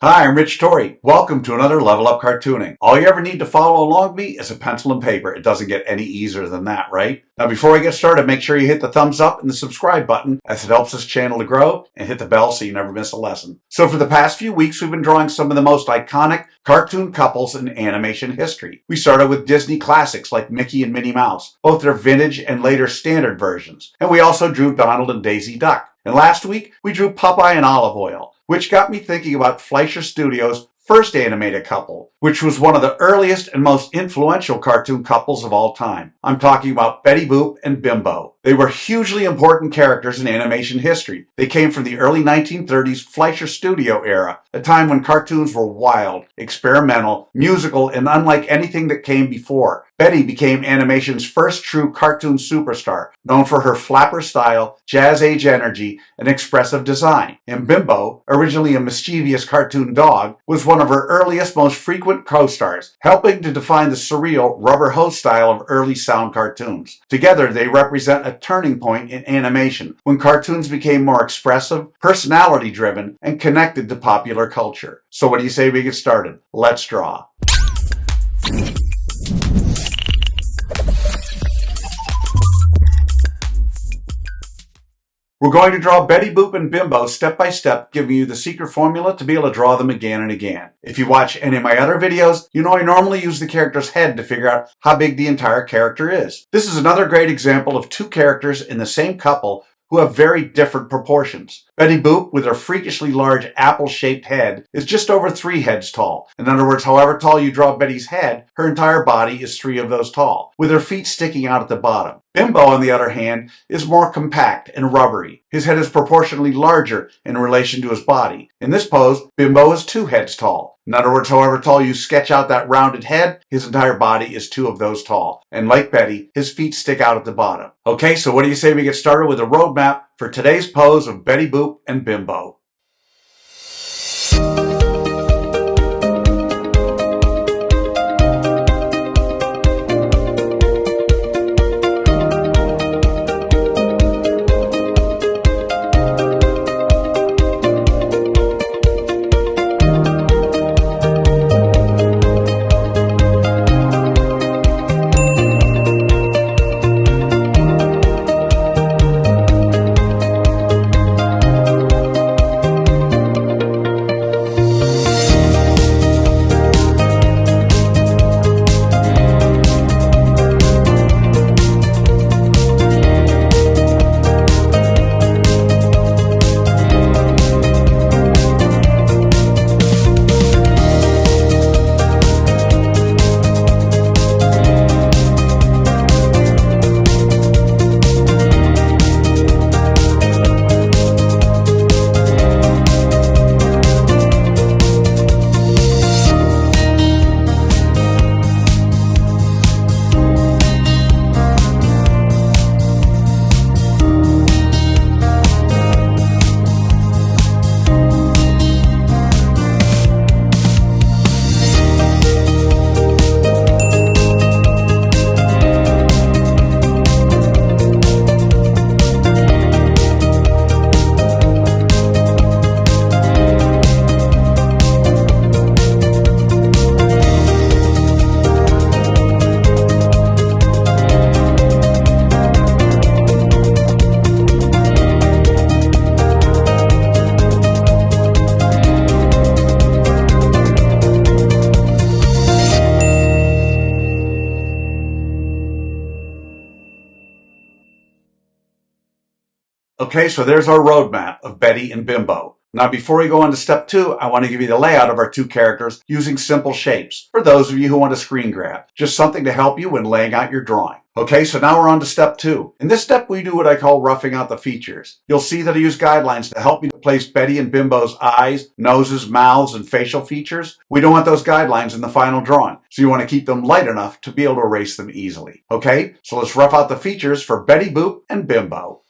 Hi, I'm Rich Torrey. Welcome to another Level Up Cartooning. All you ever need to follow along with me is a pencil and paper. It doesn't get any easier than that, right? Now, before we get started, make sure you hit the thumbs up and the subscribe button as it helps this channel to grow, and hit the bell so you never miss a lesson. So for the past few weeks, we've been drawing some of the most iconic cartoon couples in animation history. We started with Disney classics like Mickey and Minnie Mouse, both their vintage and later standard versions. And we also drew Donald and Daisy Duck. And last week, we drew Popeye and Olive Oyl, which got me thinking about Fleischer Studios' first animated couple, which was one of the earliest and most influential cartoon couples of all time. I'm talking about Betty Boop and Bimbo. They were hugely important characters in animation history. They came from the early 1930s Fleischer Studio era, a time when cartoons were wild, experimental, musical, and unlike anything that came before. Betty became animation's first true cartoon superstar, known for her flapper style, jazz-age energy, and expressive design. And Bimbo, originally a mischievous cartoon dog, was one of her earliest, most frequent co-stars, helping to define the surreal rubber hose style of early sound cartoons. Together, they represent a turning point in animation, when cartoons became more expressive, personality-driven, and connected to popular culture. So what do you say we get started? Let's draw. We're going to draw Betty Boop and Bimbo step by step, giving you the secret formula to be able to draw them again and again. If you watch any of my other videos, you know I normally use the character's head to figure out how big the entire character is. This is another great example of two characters in the same couple who have very different proportions. Betty Boop, with her freakishly large apple-shaped head, is just over 3 heads tall. In other words, however tall you draw Betty's head, her entire body is 3 of those tall, with her feet sticking out at the bottom. Bimbo, on the other hand, is more compact and rubbery. His head is proportionally larger in relation to his body. In this pose, Bimbo is 2 heads tall. In other words, however tall you sketch out that rounded head, his entire body is 2 of those tall. And like Betty, his feet stick out at the bottom. Okay, so what do you say we get started with a roadmap for today's pose of Betty Boop and Bimbo? Okay, so there's our roadmap of Betty and Bimbo. Now, before we go on to step 2, I want to give you the layout of our 2 characters using simple shapes, for those of you who want to screen grab. Just something to help you when laying out your drawing. Okay, so now we're on to step 2. In this step, we do what I call roughing out the features. You'll see that I use guidelines to help me to place Betty and Bimbo's eyes, noses, mouths, and facial features. We don't want those guidelines in the final drawing, so you want to keep them light enough to be able to erase them easily. Okay, so let's rough out the features for Betty Boop and Bimbo.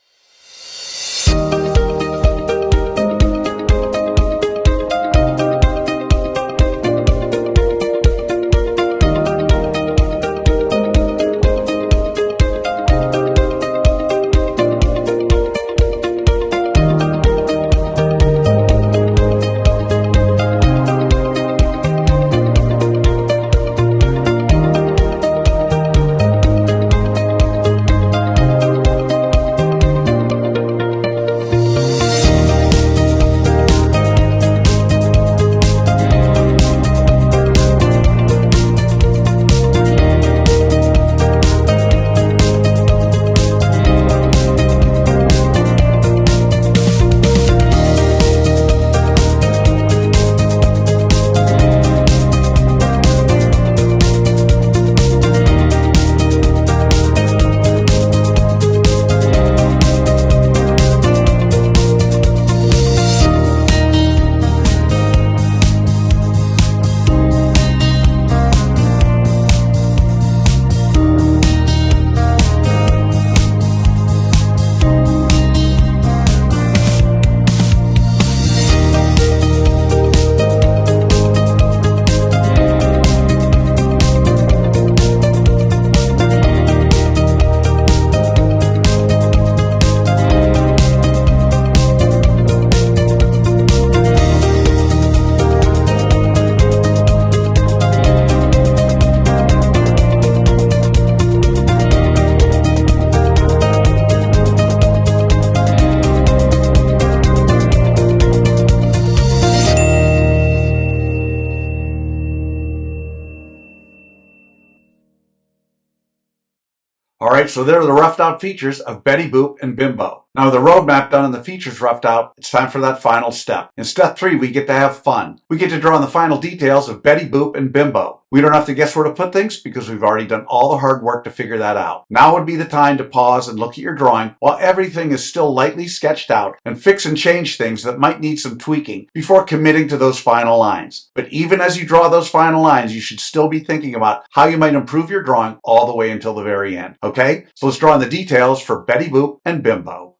Alright, so there are the roughed out features of Betty Boop and Bimbo. Now with the roadmap done and the features roughed out, it's time for that final step. In step 3, we get to have fun. We get to draw on the final details of Betty Boop and Bimbo. We don't have to guess where to put things because we've already done all the hard work to figure that out. Now would be the time to pause and look at your drawing while everything is still lightly sketched out and fix and change things that might need some tweaking before committing to those final lines. But even as you draw those final lines, you should still be thinking about how you might improve your drawing all the way until the very end. Okay? So let's draw on the details for Betty Boop and Bimbo.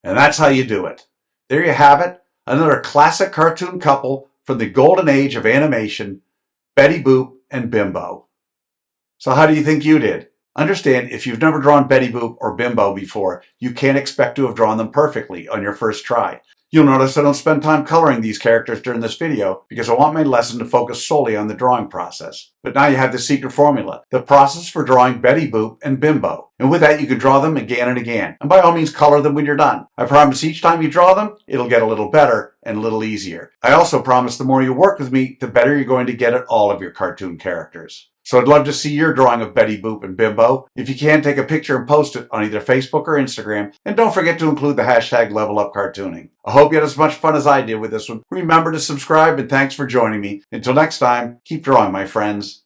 And that's how you do it. There you have it, another classic cartoon couple from the golden age of animation, Betty Boop and Bimbo. So how do you think you did? Understand, if you've never drawn Betty Boop or Bimbo before, you can't expect to have drawn them perfectly on your first try. You'll notice I don't spend time coloring these characters during this video because I want my lesson to focus solely on the drawing process. But now you have the secret formula, the process for drawing Betty Boop and Bimbo. And with that, you can draw them again and again. And by all means, color them when you're done. I promise each time you draw them, it'll get a little better and a little easier. I also promise the more you work with me, the better you're going to get at all of your cartoon characters. So I'd love to see your drawing of Betty Boop and Bimbo. If you can, take a picture and post it on either Facebook or Instagram. And don't forget to include the hashtag #LevelUpCartooning. I hope you had as much fun as I did with this one. Remember to subscribe and thanks for joining me. Until next time, keep drawing, my friends.